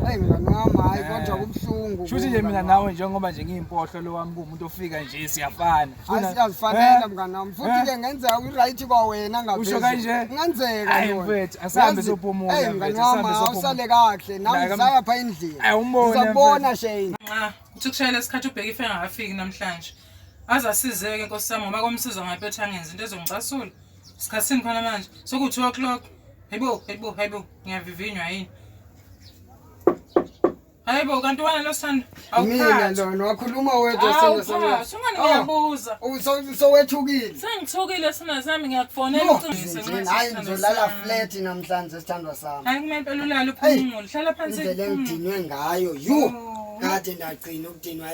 hayi mngani wami hayi kodwa kubhlungu futhi nje mina nawe njengoba nje ngiyimpohlo lo wami kumuntu ofika nje siyafana asiyazifanela mngani wami futhi ke ngenzeka uright kwawena ngaphezulu usho kanje ngenzeka hayi mfethu asambe sophumula hayi mngani wami awusale kahle nawe usaya pha endlini uzabona shane uthi kushayela isikhathi ubheka ife engakafiki namhlanje aze asizeke nkosi sami ngoba komsizo ngaphethe angenza into ezongicasula isikhathini khona manje soku2 o'clock hayibo ngiyavivinywa yini hayibo kanti wena lo sithando mina lona wakhuluma wedwa sona singani ngiyabuza sowethukile sengithukile sina sami ngiyakufonela ucingo hayi ngizolala flat namhlanje sithandwa sami hayi kumele impela ulala uphumule hlala phansi indlela engidinwe ngayo kade ndagcina ukudinwa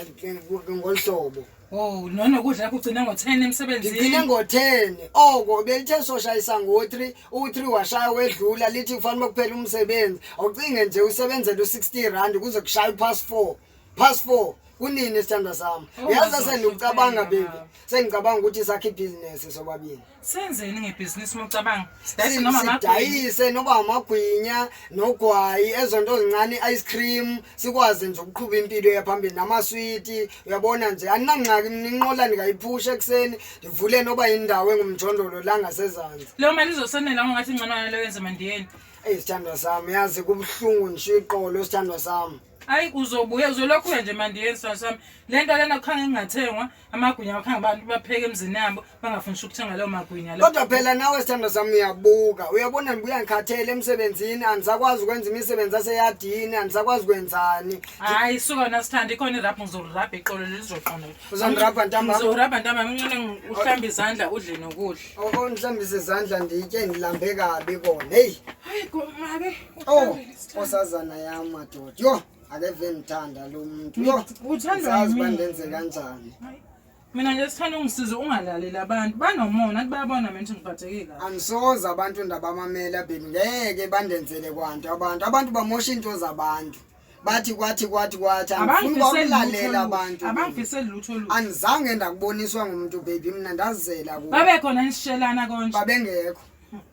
ngolhlobo nonokudla lapho ugcina ngo10 emsebenzini ngigcine ngo10 oko belithe soshayisa ngo3 u3 washaya wedlula lithi kufanele kuphela umsebenzi awucinge nje usebenzele u60 rand kuze kushaya past 4 kunini sithandwa sami uyazi sengicabanga baby sengicabanga ukuthi sakhe ibhizinesi sobabili senzeni ngebhizinisi mocabanga sidayise noba amagwinya nogwayi ezonto zincane ice cream sikwazi nje ukuqhuba impilo yaphambili namaswiti uyabona nje aninangxaki ninqola nikayiphusha ekseni ndivule noba indawo engumjondolo la ngasezantsi leyo mali izosenela ngathi ingcana leyo yenze mandiyeni sithandwa sami yazi kubhlungu nisho iqolo sithandwa sami hayi uzobuya uzolokhu nje mandiyeni sami lento lena kukhanga engathengwa amagwinya wakhanga abantu bapheke emzini yabo bangafuni ukuthenga leyo magwinya leyo kodwa phela nawe sithando sami uyabuka uyabona ngibuya ngikhathele emsebenzini angisakwazi ukwenza imisebenzi aseyadini angisakwazi kwenzani hayi suka nasithanda ikhona irapha ngizorabha iqolo lizoqonda uzonirabha ntamba ngizorabha ntamba ngicela uhlamba izandla udle nokudla ngihlambise izandla nditye ngilambe kabi kona hey hayi mabe osazana yami madoda yo akeve ngithanda lo muntu yo uthanda sazi bandenze kanjani Mina nje sithanda ungisiza ungalaleli abantu. Banomona bayabona mina ngiphatheke kahle. Angisoza abantu ndabamamela baby ngeke bandenzele kwanto abantu bamosha into zabantu. Bathi kwathi angifuni ukulalela abantu. Abangifiseli lutho lutho. Anizange ndakuboniswa ngumuntu baby mina ndazela kuwe. Babe khona nisishelana konje. Babengekho.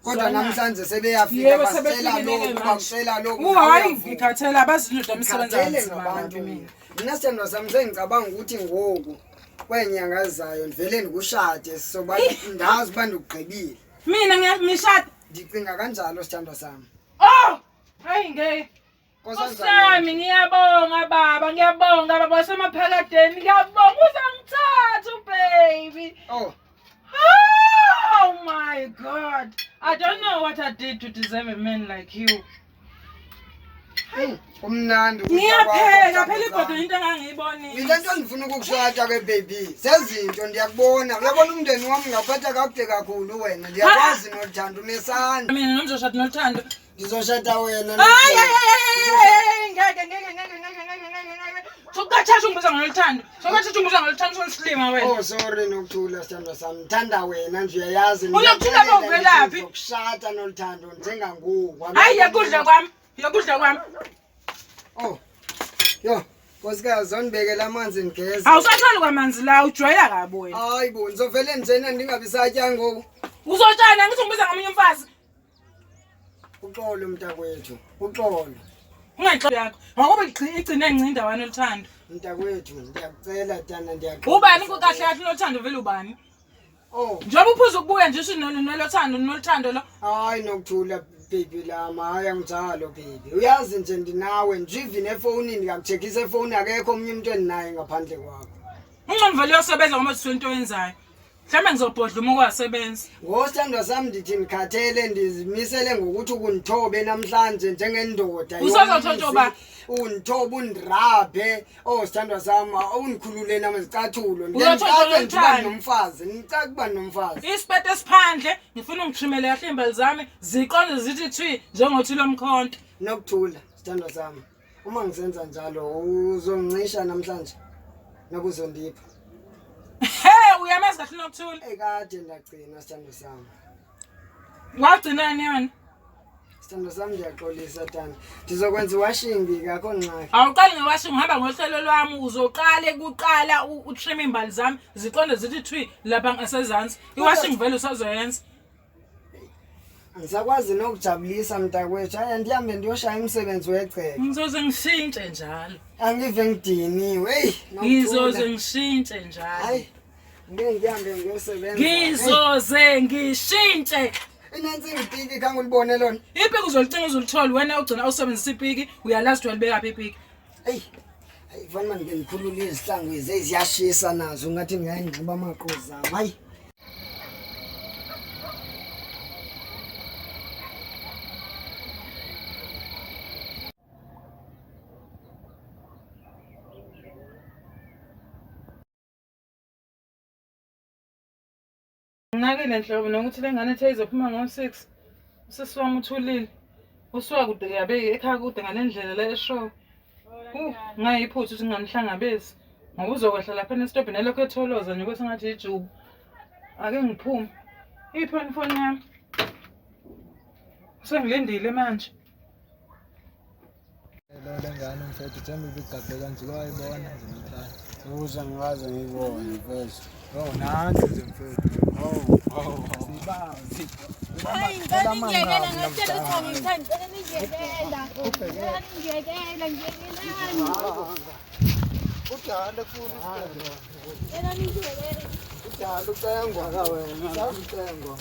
Kodwa namhlanje sebeyafika basicela lokho bakucela lokho. Hayi ngikhathela abazinto umsebenzi ngabantu mina. Mina sithando sami sengicabanga ukuthi ngoku kwenyanga ezayo ndivele ndikushade soba ndazi bande ugqibile. Mina ngiyashada. Ndicinga kanjalo sithando sami. Oh! Hayi ngeke. Osami ngiyabonga baba ngiyabonga baba wasemaphakadeni ngiyabonga uzangithatha baby. Oh my God. I don't know what I did to deserve a man like you. Umnandi ngiyapheka phela ibhodo into engangiyibonile. Mina nto ngifuna ukukushada ke baby. Sezinto ndiyakubona. Uyabona umndeni wami ngaphatha kakuhle kakhulu wena. Ndiyakwazi nothando nesandla. Mina ngizoshada nothando. Ndizoshada wena. Ngeke. Sokuqathasha ungibiza ngolithando. Sokuqathasha ungibiza ngolithando sonsilima wena. Oh sorry nokuthula sithando sami. Ngithanda wena nje uyayazi. Uyokuthula bawuvelaphi? Ukushada nolithando njengangoku. Hayi yakudla kwami. Yakudla kwami. Oh. Yo, nkosikazi zonibekela amanzi ngigeze. Awusathanda kwamanzi la ujwayela kabi wena. Hayi bo, ngizovele njena ndingabisatya ngoku. Uzotshana ngithi ungibiza ngamunye umfazi. Uxolo mntakwethu, uxolo. Ungayixolo yakho. Ngoba igcine encinda wena olithando. Mntakwethu, ndiyakucela tana ndiyakucela. Ubani kahle kahle lothando vele ubani? Oh. Njengoba uphuza ukubuya nje usinolothando lo. Hayi nokuthula baby lama hayi angijalo baby. Uyazi nje ndinawe nje even efonini ngiyakujekisa efoni akekho omunye umuntu endinaye ngaphandle kwakho. Ungqondo vele uyosebenza ngoba usento wenzayo. Mhlawumbe ngizobhodla uma kwasebenza. Ngosithando sami ndithi ngikhathele ndizimisele ngokuthi ukunithobe namhlanje njengendoda. Uzozothoba unithoba undirabhe. Oh sithandwa sami unikhulule namazicathulo. Ngicela nomfazi. Ngicela kuba nomfazi. Isipete esiphandle ngifuna ungithimele kahle imbali zami ziqonde zithi thwi njengothi lomkhonto. Nokuthula sithandwa sami. Uma ngisenza njalo uzongisha namhlanje. Nokuzondipha. Hey uyamazi kahle nokuthula. Ekade ndagcina sithando sami. Wagcinani yona? Sithando sami ndiyaxolisa tani. Ndizokwenza iwashing akho ngxaki. Awuqali ngewashing uhamba ngohlelo lwami uzoqale kuqala utrim imbali zami ziqonde zithi thwi lapha ngasezantsi. Iwashing vele usazoyenza. Angisakwazi nokujabulisa mntakwethu. Hayi ndihambe ndiyoshaya umsebenzi wegceke. Ngizoze ngishintshe njalo. Angive ngidiniwe. Hey, ngizoze ngishintshe njalo. Hayi. Ngihambe ngiyosebenza. Ngizoze ngishintshe. Inansi ngipiki khange ulibone lona. Ipiki uzolicinga uzolithola wena ugcina usebenzisa ipiki uyalazi walibeka phi ipiki. Hey. Hayi fanele ngike ngikhulule izihlangu eziyashisa nazo ngathi ngiyayingqiba amaqozi zami. Hayi. Ngakile nhlobo nokuthi lengane ethe izophuma ngo6 usesiwami uthulile usuka kude yabe ekhaya kude ngalendlela le eshow ngayiphutha ukuthi nganihlangabezi ngoba uzokwehla lapha nesitobhini lokho etholoza nje kwese ngathi ijubu ake ngiphume iphone phone yami sengilendile manje lo lengane mfethu themba ubigabhe kanje wayibona nje mhlanje ukuze ngikaze ngibone mfethu. Oh nansi nje mfethu. Sibazi. Hayi ngiyekela ngicela ukuthi ngithanda ngiyekela. Ngiyekelani. Udala futhi isicelo. Yena ngiyekela. Udala ucengwa ka wena. Ucengwa.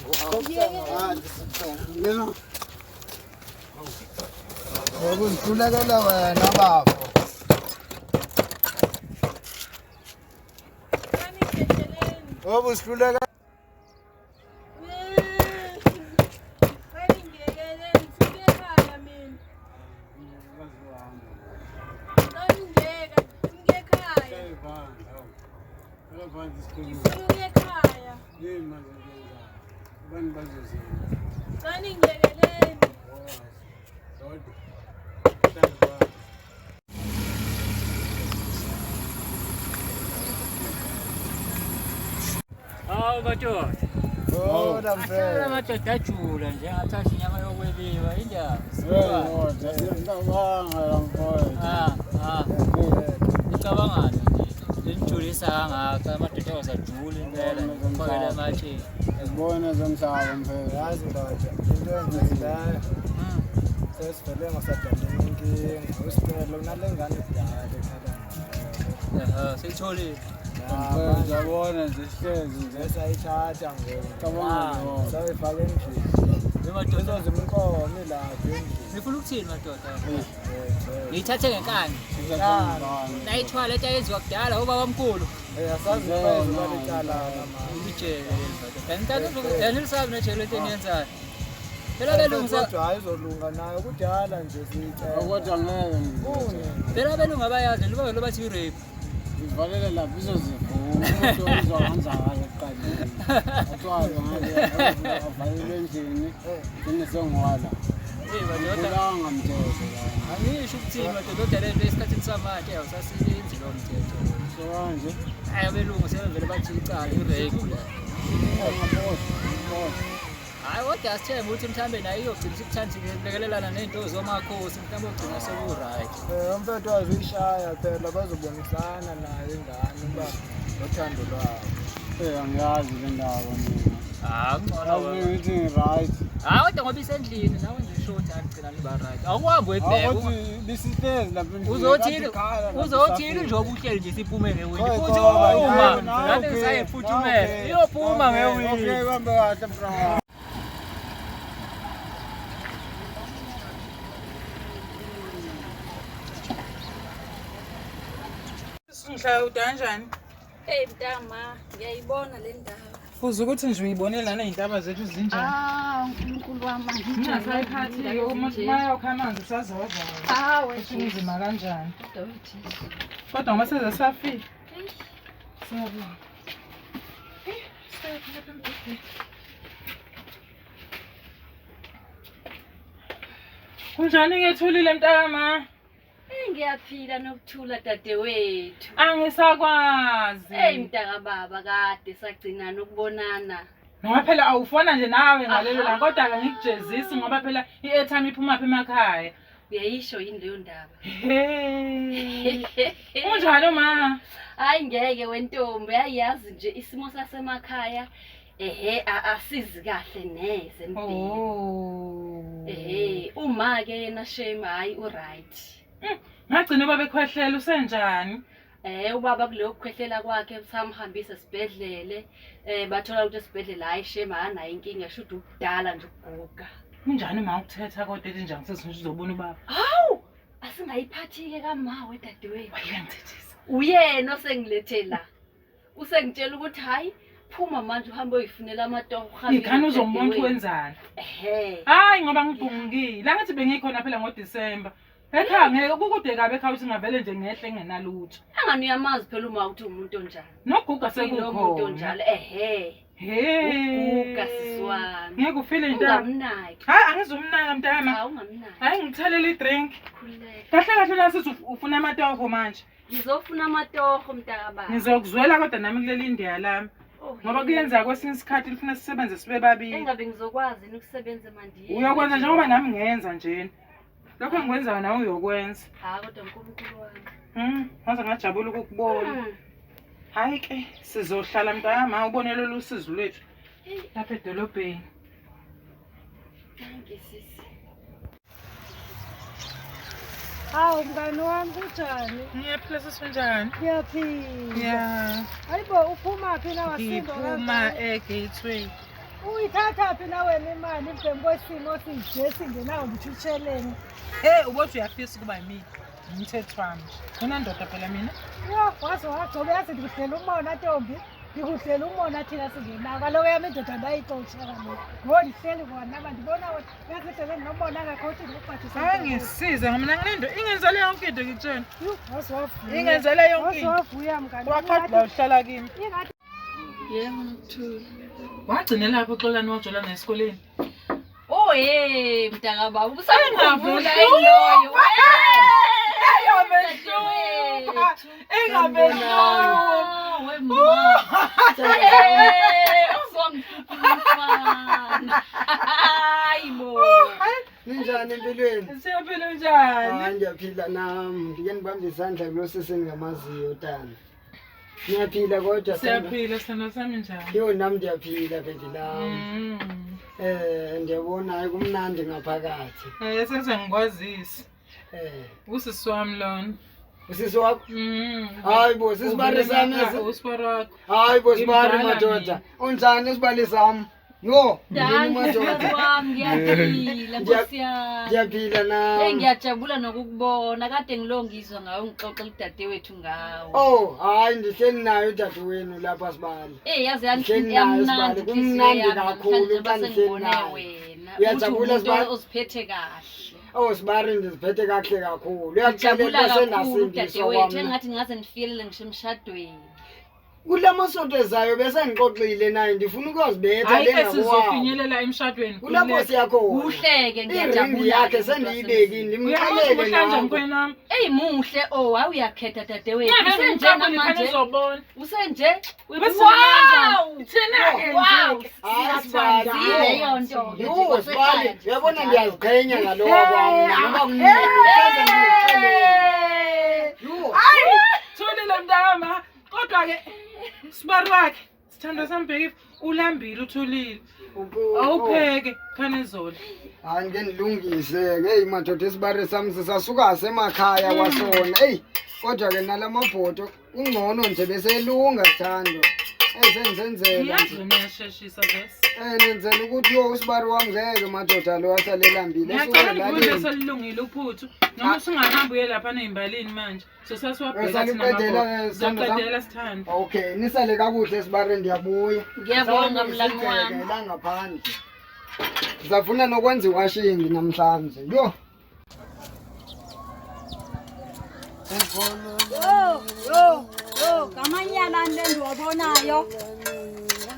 Mina Ukulekela wena bafo. Obusihluleka Hawu madoda. Kodwa Ahlala mfethu. madoda ajula nje engathathi inyama yokweliwa indaba. Icabangani linijulisa kangaka amadoda awasajuli impela ngikhokhele amathi. Ubona zomhlaba mfethu. Yazi ndoda, into enzekileyo. Sesivele ngasadala inkinga. Usicelo unalengane kudala ekhaya. Seyitholile. Mfethu yabona nje sihlezi nje. Esayithatha ngoku. Cabanga Sayifaka endlini. Madoda Zimkomi lapha endlini. ngifuna ukuthini madoda? Ngiyithathe ngenkani. Nayithwala leta yenziwa kudala ubabamkhulu. Asazi phezulu balicala Ngitshele madoda. Yanisabi nejele lento eniyenzayo. Phela belungu kodwa ayizolunga nayo kudala nje siyicela. kodwa ngeke phela belungu abayazi liba lo bathi rape. ivalele lapha izozivuma umuntu ozohanza ngayo eqaleni. Athwala ngayo avalele endlini inesengwala. Madoda Kulanga mthetho la. angisho ukuthini madoda lento esikhathini samanje awusasebenzi lo mthetho. So kanje Hayi abelungu sebevele bathi icala irape la. Hayi kodwa asithembe ukuthi mhlambe nayo iyogcina isikuthanda ukulekelelana nezinto zomakhosi mhlambe ugcina seku-right. Umfethu wazi uyishaya phela bazobonisana nayo ingane uba nothando lwabo. angiyazi le ndaba mina. Ngcono Ngithi right. kodwa ngoba isendlini nawe nje short agcina liba right. Awuhambi webheka. Awuthi bisitezi lapha endlini. Uzothini njengoba uhleli nje siphume ngewindi. Futhi uma ngabe ngisayephuthumela. Iyophuma ngewindi. Okay, bambe kahle mfana. Ngihlala udanjani? Hey mntama, ngiyayibona le ndawo. Fuza ukuthi nje uyibone lana iy'ntaba zethu zinjani. uNkulunkulu wami Ngingasayiphathi-ke umuntu mayokha amanzi usazoza. Kunzima kanjani. Kodwa ngoba sezesafika. Siyabonga. Kunjani-ke ethulile mntakama? Ngiyaphila nokuthula dadewethu. Angisakwazi. Mntaka baba kade sagcina nokubonana. Ngoba phela awufona nje nawe ngalelo la kodwa ngikujezisi ngoba phela i-airtime iphuma apha emakhaya. Uyayisho yini leyo ndaba? Unjalo ma? Hayi ngeke wentombi, yayazi nje isimo sasemakhaya asizi kahle neze empini. Uma ke yena shame hayi uright. Ngagcina ubaba ekhwehlela usenjani? Ubaba kuleyo kukhwehlela kwakhe samhambisa esibhedlele. Bathola ukuthi esibhedlela hayi shame anayo inkinga shuthi ukudala nje ukuguga. Kunjani ma ukuthetha kodwa ethi njani sesizwe uzobona ubaba? Hawu, asingayiphathi-ke kamawe dadewethu. Wayengithethisa. Uyena osengilethe la. Usengitshela ukuthi hayi phuma manje uhambe uyifunela amatoho uhambe. Ikhani uzombona ukuthi wenzani? Hayi ngoba ngibhungile. La ngathi bengikhona phela ngoDisemba. Ekhaya ngeke kukude kabe ekhaya ukuthi ngavele nje ngehle ngenalutho. Angani uyamazi phela uma uthi umuntu onjani. Noguga sekukhona. Umuntu onjalo uguga siswami. Ngeke ufile intaba. Ungamnaki. Hayi angizumnaka mntana. Hayi ungamnaki. Hayi ngithalela i-drink. Khuleka. Kahle kahle la sithi ufuna amatoho manje. Ngizofuna amatoho mntaka baba. Ngizokuzwela kodwa nami kuleli India lami. Ngoba kuyenza kwesinye isikhathi lifuna sisebenze sibe babili. Engabe ngizokwazi ukusebenza manje. Uyakwenza njengoba nami ngenza nje. Lokho engikwenzayo nawe uyokwenza. Kodwa uNkulunkulu wami. Ngaze ngajabula ukukubona. Hayi ke sizohlala mntama ubone lolu sizo lwethu lapha edolobheni. Thank you sisi. Hawu mngani wami kunjani? Ngiyaphila sisenjani? Ngiyaphila. Hayibo uphuma phi na wasindo kanjani? Ngiphuma eGateway. Uyithatha phi na wena imali emveni kwesimo sinje singenawo ngithutsheleni? Ubothi uyafisa ukuba yimi umthetho wami. Unandoda phela mina? Wazi wagcoba yazi ngikuhlela umona Ntombi. Ngikuhlela umona thina singenawo. Kaloku yami indoda ndayixotsha kaloku. Ngolihleli kona manje ndibona wena yazi nginobona ngakhothi ngikuphathisa. Hayi ngisize ngoba mina nginento ingenzele yonke into ngitshela. Wazi wavuya. Ingenzele yonke into. Wazi wavuya mngani. Waqhathi la uhlala kimi. Yebo mthuli. Wagcina lapho uxolani wajolana esikoleni. Mntaka baba usangavula iloyo. Engabehluka. Wemama. Hayi bo. Ninjani empilweni? Siyaphila njani? Hayi ngiyaphila nami. Ngike nibambe isandla kulo sesini ngamaziyo tani. Niyaphila kodwa Siyaphila sithando sami njani? Yo nami ndiyaphila baby lami. Ndiyabona hayi kumnandi ngaphakathi. Senze ngikwazisi. Usisi wami lona. Usisi wakho? Hayi bo sisibari sami. Usibari wakho. Hayi bo sibari madoda. Unjani isibali sami? Yo, Danke wami ngiyaphila Nkosi yami. Ngiyaphila nami. Ngiyajabula nokukubona kade ngilongizwa ngawe ngixoxela udadewethu ngawe. Oh, hayi ndihleli nayo udadewenu lapha sibali. Yazi yamnandi kumnandi kakhulu xa ndihleli naye. Uyajabula sibali uziphethe kahle. Oh sibari ndiziphethe kahle kakhulu. Uyajabula udadewethu engathi ngaze nifikelele ngisho emshadweni. Kulamasonto ezayo bese ngixoxile naye ndifuna ukuzibetha lenga kwawo. Sizofinyelela emshadweni. Kulapho siyakhona. Uhleke ngiyajabula yakhe sendiyibekile ndimxelele nawe. Muhle hayi uyakhetha dadewethu. Usenjena manje uzobona. Usenje? Wow! Wow! Siyathandile yonto. Uyabona ndiyaziqhenya ngalokho kwami ngoba kumnandi. Hayi! Thulile mntama. Kodwa ke sibari wakhe sithando sambheki ulambile uthulile. Awupheke khane zolo. Hayi ngeke nilungise ke hey madoda esibari sami sisasuka semakhaya kwasona. Hey kodwa ke nalamabhodo ungcono nje bese elunga sithando. Senzenzela nje. Ngiyasheshisa bese. Nenzela ukuthi usibari wami ngeke madoda lo asalelambile. Ngiyacela ukuthi selilungile uphuthu. Noma usungahambi uye lapha nezimbalini manje. Sosasiwabheka thina mabho. Saqedela sithando. Okay, nisale kakuhle sibari ndiyabuya. Ngiyabonga mlami wami. La ngaphandle. Sizafuna nokwenza iwashing namhlanje. Yo. Yo, kamanyala ndendiwabonayo.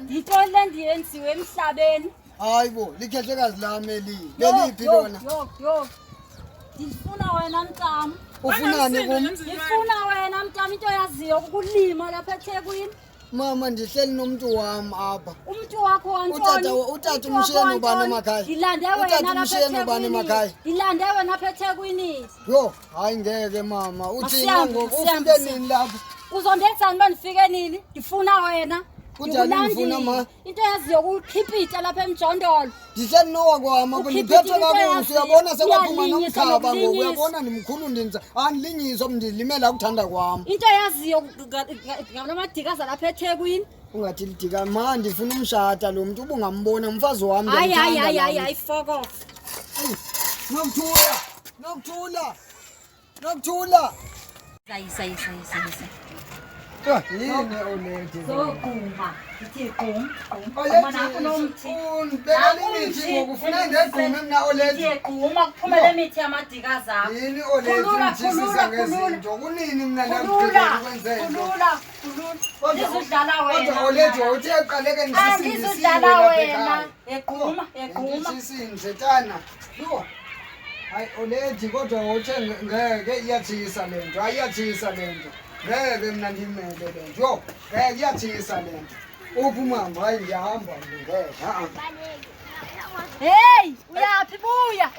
Yinto le ndiyenziwe emhlabeni. Hayibo, likhethekazi lami leliphi lona? Yo. Ndifuna wena mntama. Ufunani kum? Ndifuna wena mntama into yaziyo ukulima lapha eThekwini. Mama ndihleli nomuntu wami apha. Umuntu wakho wantoni? Utata umshiyeni ubani emakhaya? Dilande wena lapha eThekwini. Dilande wena lapha eThekwini. Yo, hayi ngeke mama. Uthina ngoku ufike nini lapha? Uzondenzani bandifike nini? Ndifuna wena. Kunjani ngifuna ma? Into yaziyo ukukhipita lapha emjondolo. Ndihleli nowa kwami kuliphethe kakuhle uyabona sekwaphuma nomkhaba ngoku uyabona ndimkhulu ndinza andilinyiswa ndilimela ukuthanda kwami. Into yaziyo ngalamadikaza lapha eThekwini. Ungathi lidika ma ndifuna umshada lo muntu ubungambona umfazi wami hayi fuck off. Nokuthula. Sayi. Yini olethi? Zokuma. Ithi gum. Olethi nomthi. Unibeka imithi ngokufuna ngegume mina olethi. Ithi guma kuphumela imithi yamadikazi akho. Yini olethi ngithisa ngezinto. Kunini mina ngiyakufika ukwenzela. Khulula. Ngizodlala wena. Kodwa olethi uthi aqaleke ngisisindisile. Ngizodlala wena. Eqhuma. Ngisisindise setana. Yo. Hayi olethi kodwa uthi ngeke iyathisa lento. Ayiyathisa lento. Ngeke mina ngimele lento. Yo, ngeke iyathisa lento. Uphuma hayi ngiyahamba ngeke. Hey, uyaphi buya?